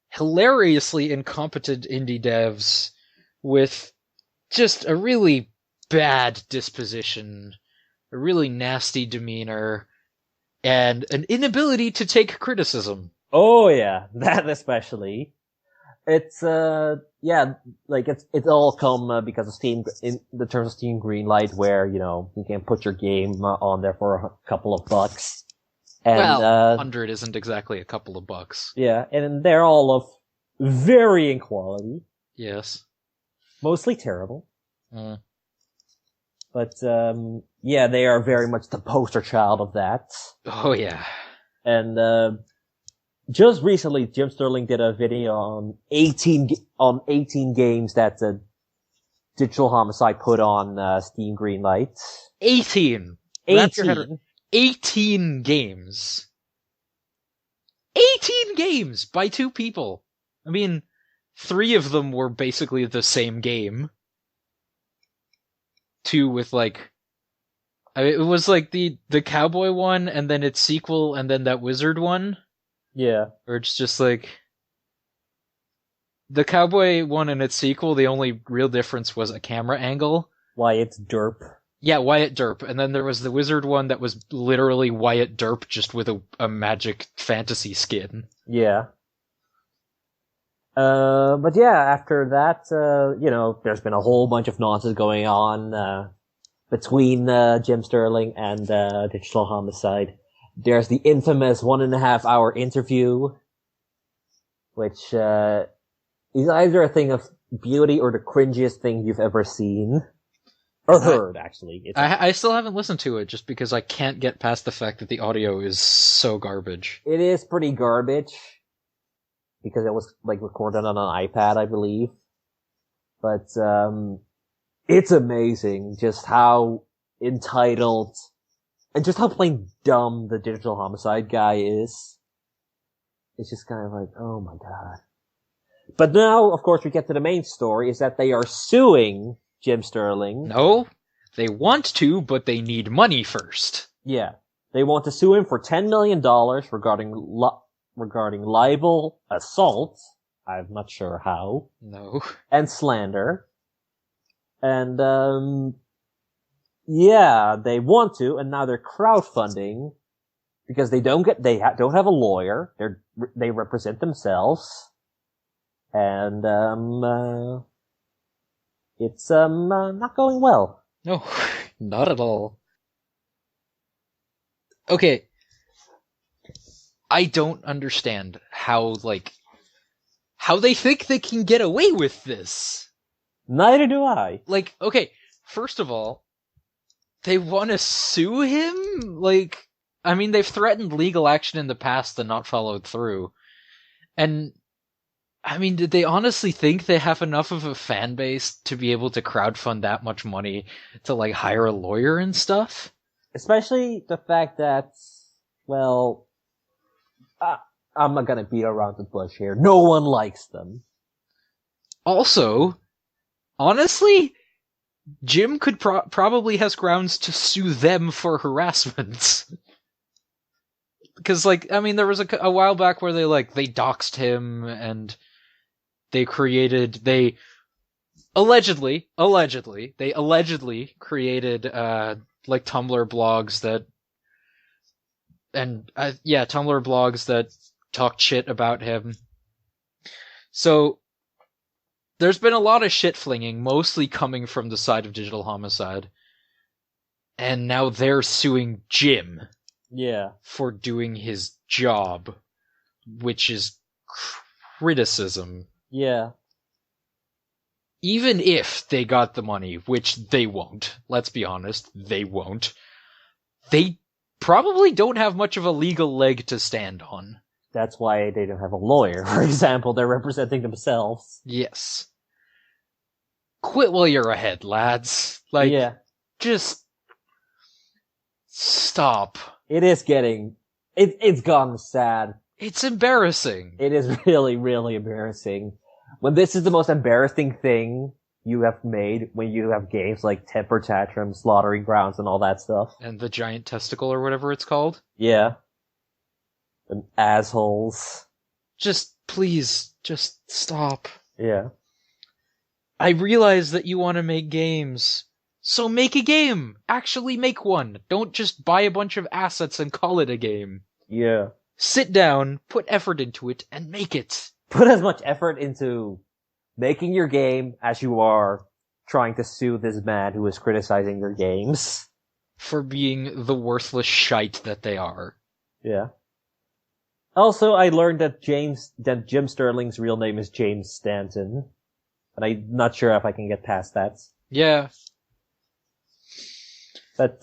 hilariously incompetent indie devs with just a really bad disposition, a really nasty demeanor, and an inability to take criticism. Oh yeah, that especially. It's it's all come because of Steam, in the terms of Steam Greenlight, where you can put your game on there for a couple of bucks. And, 100 isn't exactly a couple of bucks. Yeah, and they're all of varying quality. Yes. Mostly terrible. Mm. But, yeah, they are very much the poster child of that. Oh, yeah. And, just recently, Jim Sterling did a video on 18 games that Digital Homicide put on Steam Greenlight. 18! Wrap your head around 18 games. 18 games by 2 people! I mean, 3 of them were basically the same game. 2 with it was like the cowboy one, and then its sequel, and then that wizard one. Yeah. Or it's just like... The cowboy one and its sequel, the only real difference was a camera angle. Wyatt Derp. Yeah, Wyatt Derp. And then there was the wizard one that was literally Wyatt Derp, just with a magic fantasy skin. Yeah. But yeah, after that, there's been a whole bunch of nonsense going on, between, Jim Sterling and, Digital Homicide. There's the infamous 1.5 hour interview, which, is either a thing of beauty or the cringiest thing you've ever seen. Or heard, actually. I still haven't listened to it, just because I can't get past the fact that the audio is so garbage. It is pretty garbage. Because it was, recorded on an iPad, I believe. But, it's amazing just how entitled, and just how plain dumb the Digital Homicide guy is. It's just kind of like, oh my god. But now, of course, we get to the main story, is that they are suing Jim Sterling. No, they want to, but they need money first. Yeah. They want to sue him for $10 million regarding libel, assault, I'm not sure how. No. And slander. And, yeah, they want to, and now they're crowdfunding, because they don't have a lawyer, they represent themselves. And, it's, not going well. No, not at all. Okay. I don't understand how they think they can get away with this. Neither do I. Okay, first of all, they want to sue him? I mean, they've threatened legal action in the past and not followed through. And, I mean, did they honestly think they have enough of a fan base to be able to crowdfund that much money to, hire a lawyer and stuff? Especially the fact that, well, I'm not gonna beat around the bush here. No one likes them. Also, honestly, Jim could probably has grounds to sue them for harassment. Because, there was a while back where they doxed him, and they allegedly created, Tumblr blogs that, and, Tumblr blogs that talked shit about him. So, there's been a lot of shit flinging, mostly coming from the side of Digital Homicide. And now they're suing Jim. Yeah. For doing his job, which is criticism. Yeah. Even if they got the money, which they won't, let's be honest, they won't, they probably don't have much of a legal leg to stand on. That's why they don't have a lawyer, for example. They're representing themselves. Yes. Quit while you're ahead, lads. Yeah. Just stop. It is getting... It's gone sad. It's embarrassing. It is really, really embarrassing. When this is the most embarrassing thing you have made, when you have games like Temper Tantrum, Slaughtering Grounds, and all that stuff. And the Giant Testicle, or whatever it's called. Yeah. And assholes. Just, please, just stop. Yeah. I realize that you want to make games. So make a game! Actually make one! Don't just buy a bunch of assets and call it a game. Yeah. Sit down, put effort into it, and make it. Put as much effort into making your game as you are trying to sue this man who is criticizing your games. For being the worthless shite that they are. Yeah. Also, I learned that Jim Sterling's real name is James Stanton. but I'm not sure if I can get past that. Yeah. But,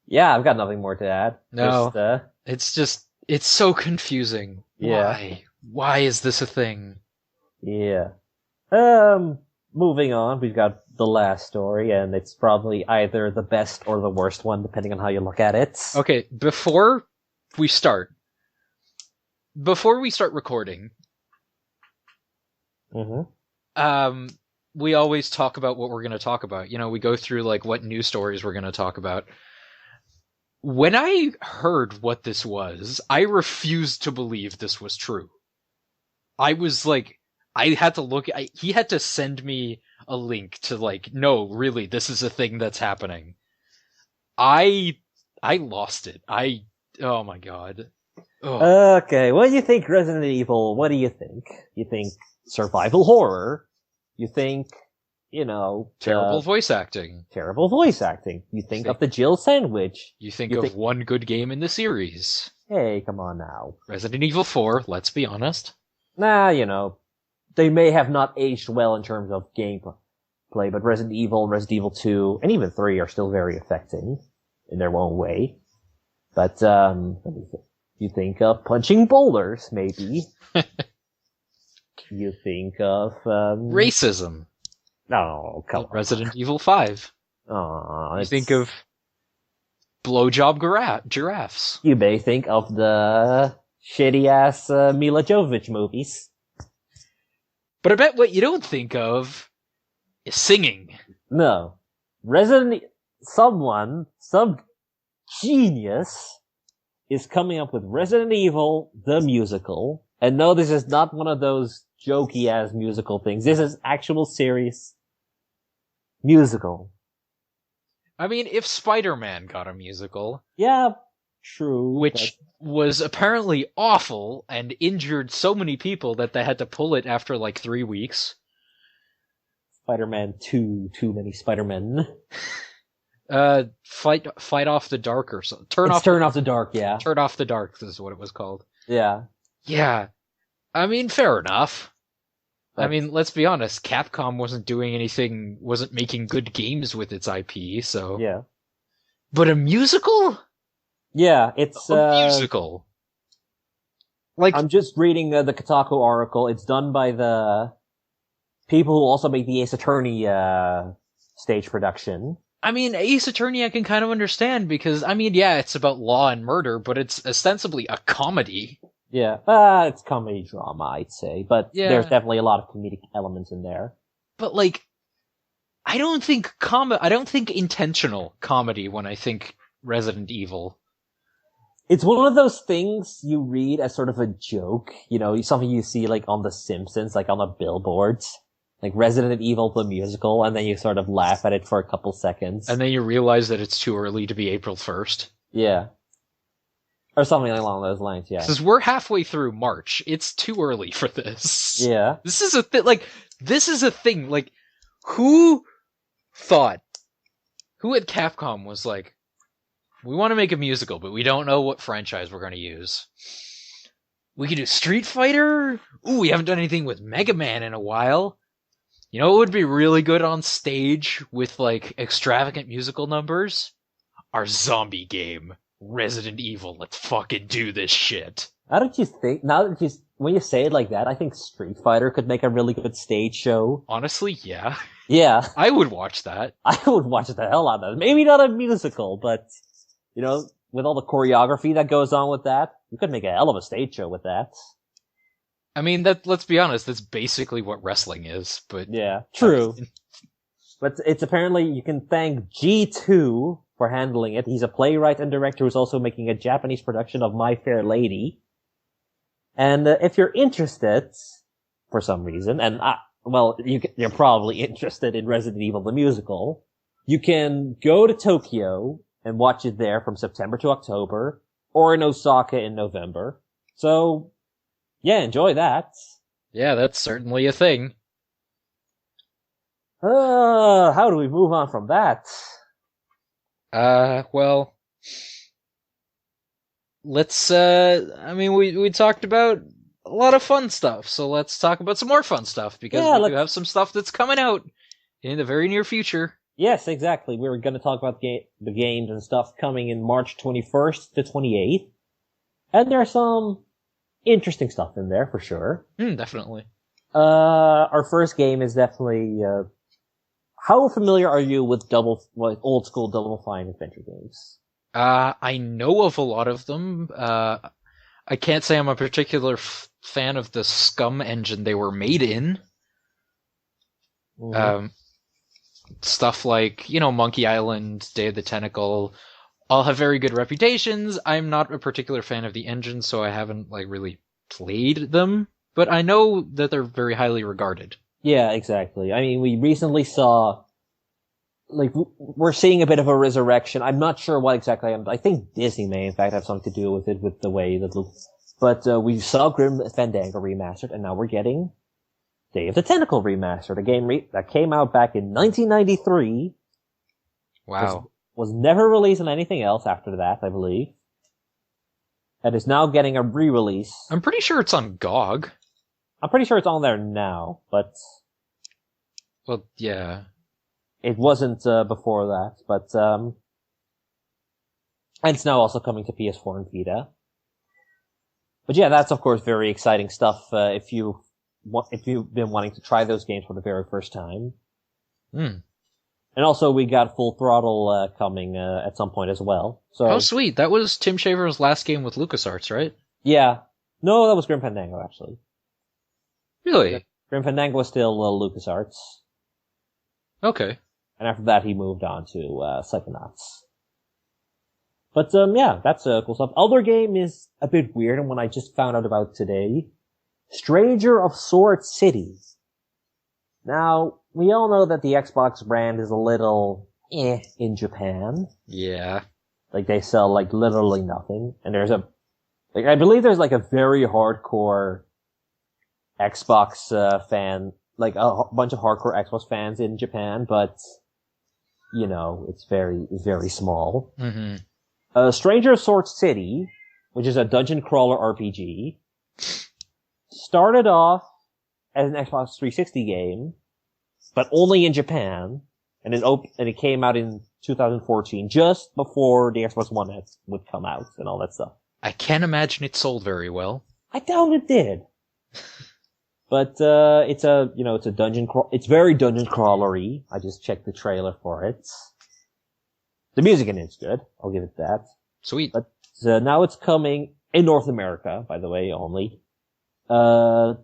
yeah, I've got nothing more to add. No. Just, It's so confusing. Yeah. Why is this a thing? yeah. Moving on, we've got the last story, and it's probably either the best or the worst one, depending on how you look at it. Okay, before we start recording, we always talk about what we're going to talk about. You know, we go through like what news stories we're going to talk about. When I heard what this was, I refused to believe this was true. I was like, I had to look, he had to send me a link to like, no, really, this is a thing that's happening. I lost it. Oh my god. Ugh. Okay, what do you think Resident Evil? What do you think? You think survival horror? You think, Terrible voice acting. Terrible voice acting. You think of the Jill sandwich. You think of one good game in the series. Hey, come on now. Resident Evil 4, let's be honest. Nah, they may have not aged well in terms of gameplay, but Resident Evil 2, and even 3 are still very affecting in their own way. But, you think of punching boulders, maybe. You think of, racism. No, come on. Resident Evil 5. You think of blowjob giraffes. You may think of the shitty-ass Mila Jovovich movies. But I bet what you don't think of is singing. No. Some genius is coming up with Resident Evil, the musical. And no, this is not one of those jokey-ass musical things. This is actual serious musical. I mean, if Spider-Man got a musical... Yeah, true. Which was apparently awful and injured so many people that they had to pull it after like 3 weeks. Spider-Man 2, too many Spider-Men. Fight Off the Dark or something. Turn Off the Dark, yeah. Turn Off the Dark is what it was called. Yeah. Yeah. I mean, fair enough. I mean, let's be honest, Capcom wasn't making good games with its IP, so... Yeah. But a musical? Yeah, it's... A musical. Like, I'm just reading the Kotaku article. It's done by the people who also make the Ace Attorney stage production. I mean, Ace Attorney I can kind of understand because, I mean, yeah, it's about law and murder, but it's ostensibly a comedy. Yeah, it's comedy drama, I'd say, but there's definitely a lot of comedic elements in there. But like, I don't think intentional comedy when I think Resident Evil. It's one of those things you read as sort of a joke, something you see like on The Simpsons, like on the billboards, like Resident Evil the musical, and then you sort of laugh at it for a couple seconds. And then you realize that it's too early to be April 1st. Yeah. Or something along those lines, yeah. Because we're halfway through March. It's too early for this. Yeah. This is a thing. Like, who at Capcom was like, we want to make a musical, but we don't know what franchise we're going to use. We could do Street Fighter? Ooh, we haven't done anything with Mega Man in a while. You know what would be really good on stage with, like, extravagant musical numbers? Our zombie game. Resident Evil, let's fucking do this shit. How did you think, when you say it like that, I think Street Fighter could make a really good stage show. Honestly, yeah. Yeah. I would watch that. I would watch the hell out of that. Maybe not a musical, but, with all the choreography that goes on with that, you could make a hell of a stage show with that. I mean, let's be honest, that's basically what wrestling is, but... Yeah, true. But it's apparently, you can thank G2 for handling it. He's a playwright and director who's also making a Japanese production of My Fair Lady. And if you're interested, for some reason, and you're probably interested in Resident Evil the musical, you can go to Tokyo and watch it there from September to October, or in Osaka in November. So, yeah, enjoy that. Yeah, that's certainly a thing. How do we move on from that? Well, let's, we talked about a lot of fun stuff. So let's talk about some more fun stuff, because we do have some stuff that's coming out in the very near future. Yes, exactly. We were going to talk about the games and stuff coming in March 21st to 28th. And there's some interesting stuff in there, for sure. Definitely. Our first game is definitely, how familiar are you with old school Double Fine adventure games? I know of a lot of them. I can't say I'm a particular fan of the Scum engine they were made in. Mm-hmm. Stuff like, Monkey Island, Day of the Tentacle, all have very good reputations. I'm not a particular fan of the engine, so I haven't really played them, but I know that they're very highly regarded. Yeah, exactly. I mean, we recently saw, we're seeing a bit of a resurrection. I'm not sure what exactly. I think Disney may, in fact, have something to do with it, with the way that looks. But we saw Grim Fandango remastered, and now we're getting Day of the Tentacle remastered, a game that came out back in 1993. Wow. Was never released on anything else after that, I believe. And is now getting a re-release. I'm pretty sure it's on GOG. I'm pretty sure it's on there now, but... Well, yeah. It wasn't before that, but... And it's now also coming to PS4 and Vita. But yeah, that's of course very exciting stuff if you've been wanting to try those games for the very first time. And also we got Full Throttle coming at some point as well. So oh, sweet. That was Tim Schafer's last game with LucasArts, right? Yeah. No, that was Grim Fandango, actually. Really? Grim Fandango was still LucasArts. Okay. And after that he moved on to Psychonauts. But yeah, that's cool stuff. Other game is a bit weird, and one I just found out about today. Stranger of Sword City. Now, we all know that the Xbox brand is a little in Japan. Yeah. They sell literally nothing. And there's I believe there's a very hardcore Xbox fan, a bunch of hardcore Xbox fans in Japan, but it's very, very small. Mm-hmm. Stranger of Sword City, which is a dungeon crawler RPG, started off as an Xbox 360 game, but only in Japan, and it came out in 2014, just before the Xbox One X would come out and all that stuff. I can't imagine it sold very well. I doubt it did. But it's a dungeon it's very dungeon crawlery. I just checked the trailer for it. The music in it's good. I'll give it that. Sweet. But now it's coming in North America, by the way, only. To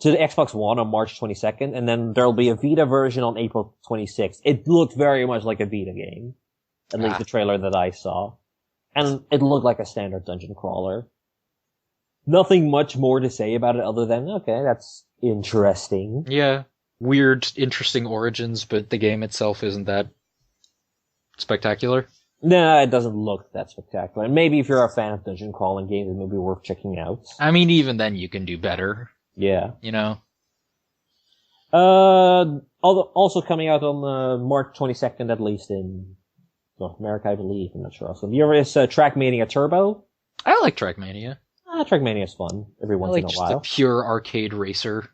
the Xbox One on March 22nd, and then there'll be a Vita version on April 26th. It looked very much like a Vita game. At least the trailer that I saw. And it looked like a standard dungeon crawler. Nothing much more to say about it other than, okay, that's interesting. Yeah. Weird, interesting origins, but the game itself isn't that spectacular. Nah, it doesn't look that spectacular. And maybe if you're a fan of dungeon crawling games, it may be worth checking out. I mean, even then you can do better. Yeah. Also coming out on March 22nd, at least in North America, I believe. I'm not sure. So, you ever Trackmania Turbo? I like Trackmania. Trackmania's fun every once in a while. I like just a pure arcade racer.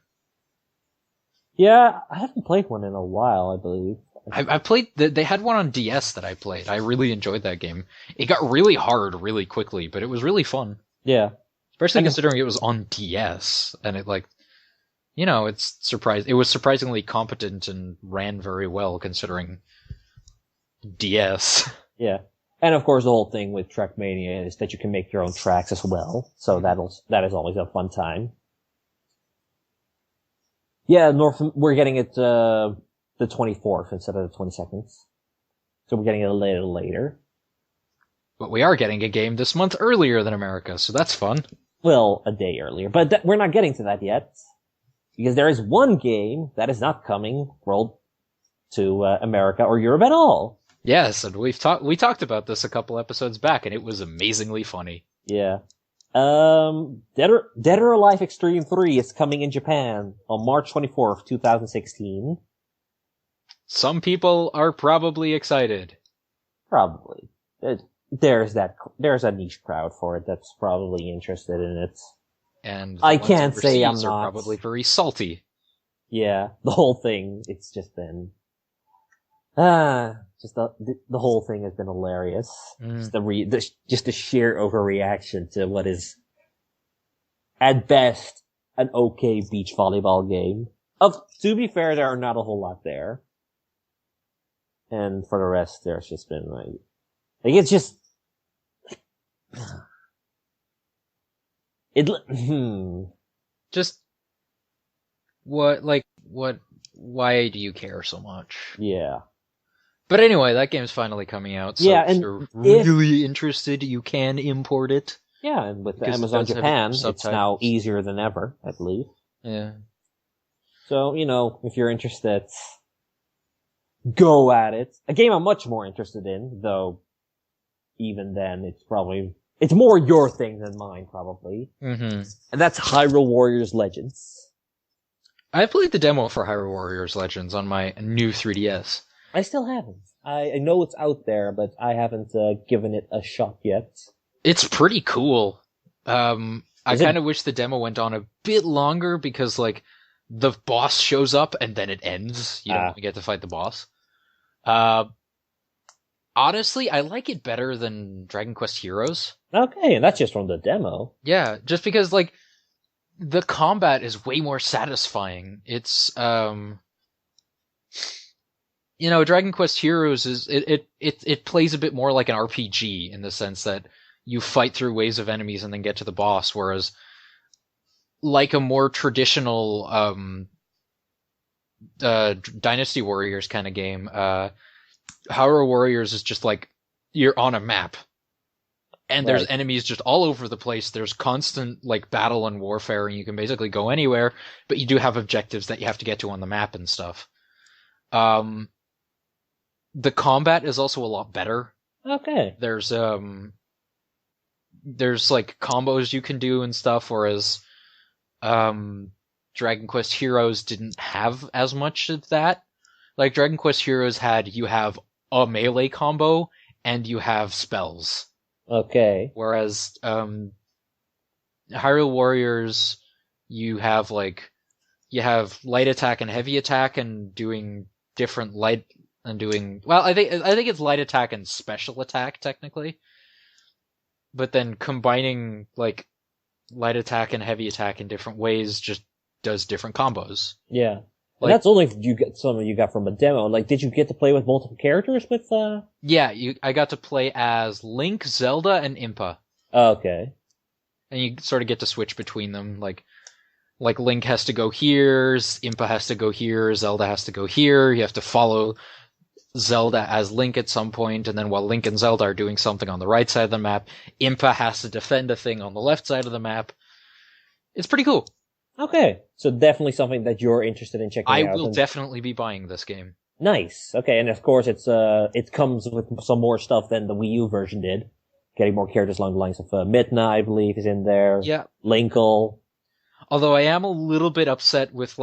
Yeah, I haven't played one in a while, I believe. I played, they had one on DS that I played. I really enjoyed that game. It got really hard really quickly, but it was really fun. Yeah. Especially considering it was on DS, and it it was surprisingly competent and ran very well considering DS. Yeah. And of course the whole thing with Trackmania is that you can make your own tracks as well, so that is always a fun time. Yeah, we're getting it the 24th instead of the 22nd. So we're getting it a little later. But we are getting a game this month earlier than America, so that's fun. Well, a day earlier. But we're not getting to that yet. Because there is one game that is not coming to America or Europe at all. Yes, and we talked about this a couple episodes back, and it was amazingly funny. Yeah. Dead or Alive Extreme 3 is coming in Japan on March 24th, 2016. Some people are probably excited. Probably. There's a niche crowd for it that's probably interested in it. and I the ones can't say I'm overseas are not. probably very salty. Yeah, the whole thing, it's just been... just the whole thing has been hilarious. Just just the sheer overreaction to what is, at best, an okay beach volleyball game. To be fair, there are not a whole lot there. And for the rest, there's just been like it's just, Just, why do you care so much? yeah. But anyway, that game's finally coming out, so if you're really interested, you can import it. Yeah, and with because Amazon Japan, it's now easier than ever, I believe. Yeah. So, if you're interested, go at it. A game I'm much more interested in, though even then, it's more your thing than mine, probably. Mm-hmm. And that's Hyrule Warriors Legends. I played the demo for Hyrule Warriors Legends on my new 3DS. I still haven't. I know it's out there, but I haven't given it a shot yet. It's pretty cool. I kind of wish the demo went on a bit longer because, the boss shows up and then it ends. You don't get to fight the boss. Honestly, I like it better than Dragon Quest Heroes. Okay, and that's just from the demo. Yeah, just because, the combat is way more satisfying. It's, Dragon Quest Heroes it plays a bit more like an RPG in the sense that you fight through waves of enemies and then get to the boss, whereas like a more traditional Dynasty Warriors kind of game, Hyrule Warriors is just you're on a map. And there's enemies just all over the place. There's constant battle and warfare, and you can basically go anywhere, but you do have objectives that you have to get to on the map and stuff. The combat is also a lot better. Okay. There's combos you can do and stuff, whereas Dragon Quest Heroes didn't have as much of that. Dragon Quest Heroes you have a melee combo and you have spells. Okay. Whereas Hyrule Warriors, you have light attack and heavy attack and doing different I think it's light attack and special attack technically. But then combining light attack and heavy attack in different ways just does different combos. Yeah. And that's only if you get some you got from a demo. Did you get to play with multiple characters with Yeah, I got to play as Link, Zelda, and Impa. Okay. And you sort of get to switch between them. Link has to go here, Impa has to go here, Zelda has to go here. You have to follow Zelda as Link at some point, and then while Link and Zelda are doing something on the right side of the map, Impa has to defend a thing on the left side of the map. It's pretty cool. Okay, so definitely something that you're interested in checking out. I will definitely be buying this game. Nice. Okay, and of course it comes with some more stuff than the Wii U version did. Getting more characters along the lines of Midna, I believe, is in there. Yeah. Linkle. Although I am a little bit upset with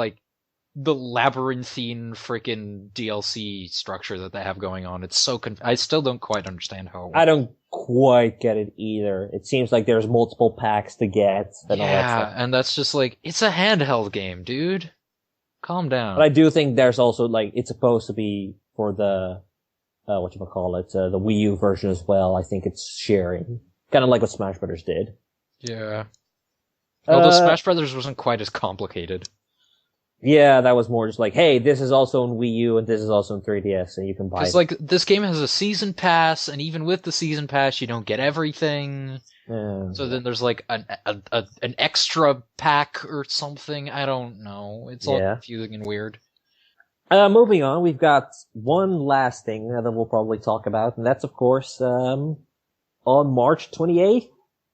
the labyrinthine freaking DLC structure that they have going on. It's so I still don't quite understand how it works. I don't quite get it either. It seems like there's multiple packs to get and all that stuff. And that's just it's a handheld game, dude. Calm down. But I do think there's also it's supposed to be for the the Wii U version as well. I think it's sharing. Kind of like what Smash Brothers did. Yeah. Although Smash Brothers wasn't quite as complicated. Yeah, that was more just hey, this is also on Wii U and this is also on 3DS, and you can buy it. Because, this game has a season pass, and even with the season pass, you don't get everything. So then there's, an extra pack or something. I don't know. It's all confusing and weird. Moving on, we've got one last thing that we'll probably talk about, and that's, of course, on March 28th,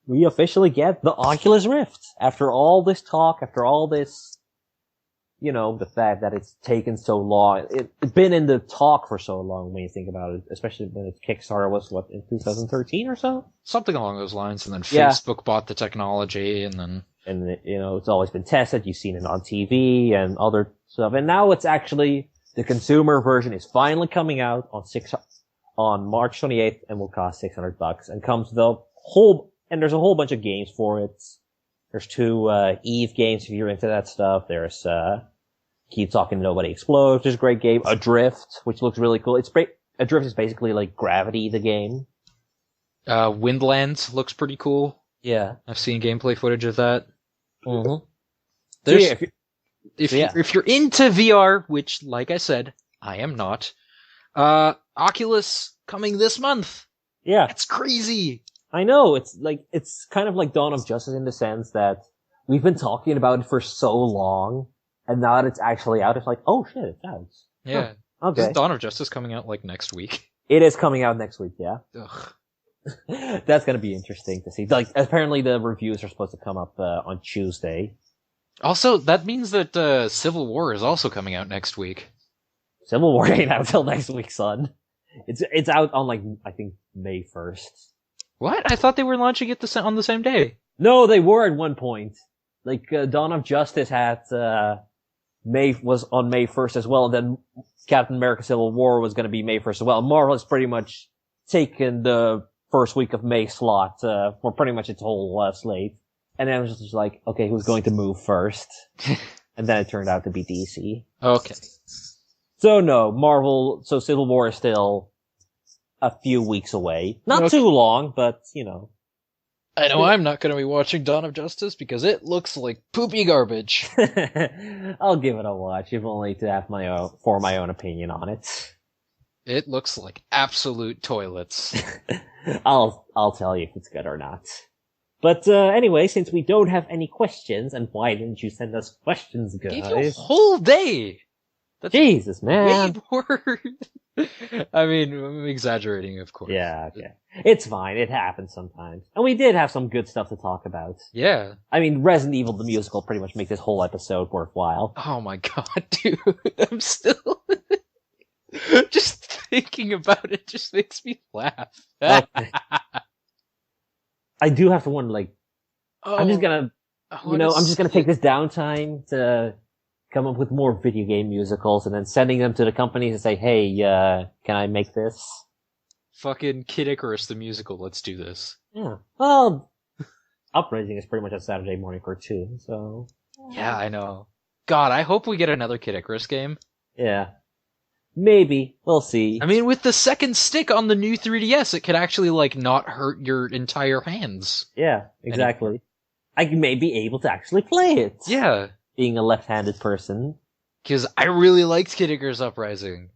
we officially get the Oculus Rift. After all this talk, after all this... the fact that it's taken so long. It's been in the talk for so long when you think about it, especially when its Kickstarter was, in 2013 or so? Something along those lines, and then Facebook bought the technology, and then... And, it's always been tested, you've seen it on TV and other stuff, and now it's actually, the consumer version is finally coming out on March 28th and will cost $600, and comes there's a whole bunch of games for it. There's 2 Eve games if you're into that stuff. There's Keep Talking Nobody Explodes, which is a great game. Adrift, which looks really cool. Adrift is basically like Gravity, the game. Windlands looks pretty cool. Yeah. I've seen gameplay footage of that. Mm-hmm. There's, if you're into VR, which, like I said, I am not, Oculus coming this month. Yeah. That's crazy. I know, it's kind of like Dawn of Justice in the sense that we've been talking about it for so long, and now that it's actually out, it's like, oh shit, it's out. Yeah. Oh, okay. Is Dawn of Justice coming out, like, next week? It is coming out next week, yeah. Ugh. That's gonna be interesting to see. Like, apparently the reviews are supposed to come up, on Tuesday. Also, that means that, Civil War is also coming out next week. Civil War ain't out till next week, son. It's out on, like, I think May 1st. What? I thought they were launching it on the same day. No, they were at one point. Like, Dawn of Justice was on May 1st as well, and then Captain America Civil War was gonna be May 1st as well. Marvel has pretty much taken the first week of May slot, for pretty much its whole, slate. And then it was just like, okay, who's going to move first? And then it turned out to be DC. Okay. So no, Civil War is still a few weeks away. Not too long, but, you know. I know I'm not going to be watching Dawn of Justice because it looks like poopy garbage. I'll give it a watch, if only to have my own opinion on it. It looks like absolute toilets. I'll tell you if it's good or not. But, anyway, since we don't have any questions, and why didn't you send us questions, guys? Gave you a whole day! That's Jesus, man. way more. I mean, I'm exaggerating, of course. Yeah, okay. It's fine. It happens sometimes. And we did have some good stuff to talk about. Yeah. I mean, Resident Evil the musical pretty much makes this whole episode worthwhile. Oh my god, dude. I'm still... just thinking about it just makes me laugh. Okay. I do have to wonder, like, I'm just gonna take this downtime to come up with more video game musicals and then sending them to the companies and say, hey, can I make this? Fucking Kid Icarus the musical, let's do this. Yeah. Well, Uprising is pretty much a Saturday morning cartoon, so... Yeah, I know. God, I hope we get another Kid Icarus game. Yeah. Maybe. We'll see. I mean, with the second stick on the new 3DS, it could actually, like, not hurt your entire hands. Yeah, exactly. I may be able to actually play it. Yeah. Being a left-handed person. Because I really liked Kid Icarus Uprising.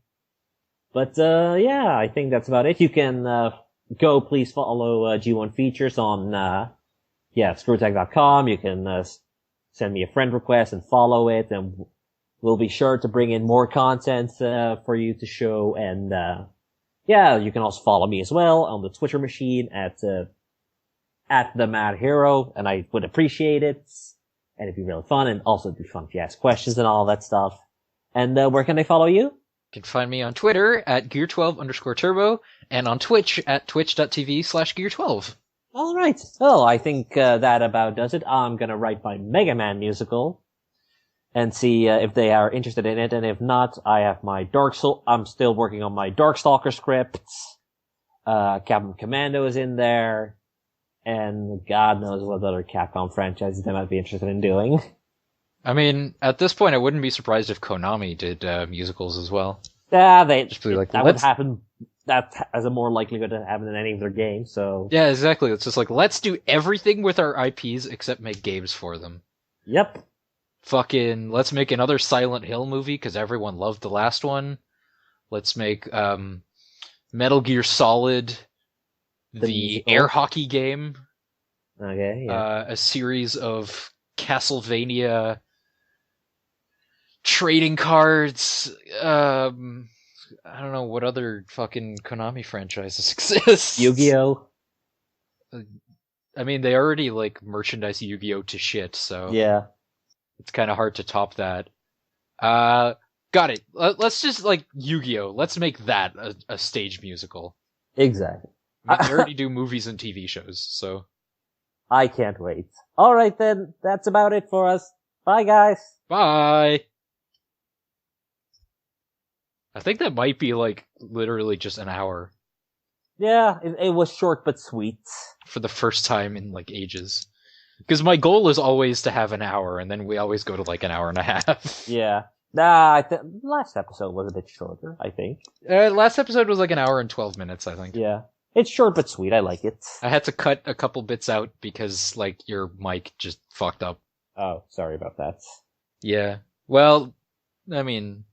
But, yeah, I think that's about it. You can, please follow, G1 Features on, screwtag.com. You can, send me a friend request and follow it, and we'll be sure to bring in more content, for you to show, and, you can also follow me as well on the Twitter machine at the Madhero, and I would appreciate it. And it'd be really fun, and also it'd be fun if you ask questions and all that stuff. And, where can they follow you? You can find me on Twitter at Gear12_Turbo, and on Twitch at twitch.tv/Gear12. Alright. Well, I think, that about does it. I'm gonna write my Mega Man musical, and see, if they are interested in it, and if not, I have my I'm still working on my Darkstalker scripts. Captain Commando is in there. And God knows what other Capcom franchises they might be interested in doing. I mean, at this point, I wouldn't be surprised if Konami did musicals as well. Yeah, would happen. That has a more likelihood to happen in any of their games. So yeah, exactly. It's just like, let's do everything with our IPs except make games for them. Yep. Fucking, let's make another Silent Hill movie because everyone loved the last one. Let's make Metal Gear Solid. The air hockey game. Okay, yeah. A series of Castlevania trading cards. I don't know what other fucking Konami franchises exist. Yu-Gi-Oh! I mean, they already, like, merchandise Yu-Gi-Oh! To shit, so... Yeah. It's kind of hard to top that. Got it. Let's just, like, Yu-Gi-Oh! Let's make that a stage musical. Exactly. I mean, they already do movies and TV shows, so... I can't wait. Alright then, that's about it for us. Bye guys! Bye! I think that might be, like, literally just an hour. Yeah, it was short but sweet. For the first time in, like, ages. Because my goal is always to have an hour, and then we always go to like an hour and a half. Yeah. Nah, last episode was a bit shorter, I think. Last episode was like an hour and 12 minutes, I think. Yeah. It's short but sweet, I like it. I had to cut a couple bits out because like your mic just fucked up. Oh, sorry about that. Yeah. Well, I mean,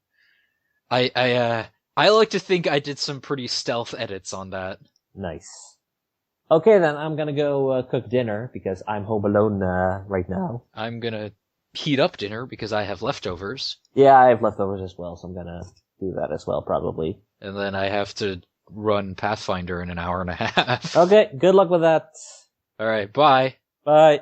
I like to think I did some pretty stealth edits on that. Nice. Okay, then I'm gonna go cook dinner because I'm home alone right now. I'm gonna heat up dinner because I have leftovers. Yeah, I have leftovers as well, so I'm gonna do that as well, probably. And then I have to run Pathfinder in an hour and a half. Okay, good luck with that. Alright, bye. Bye.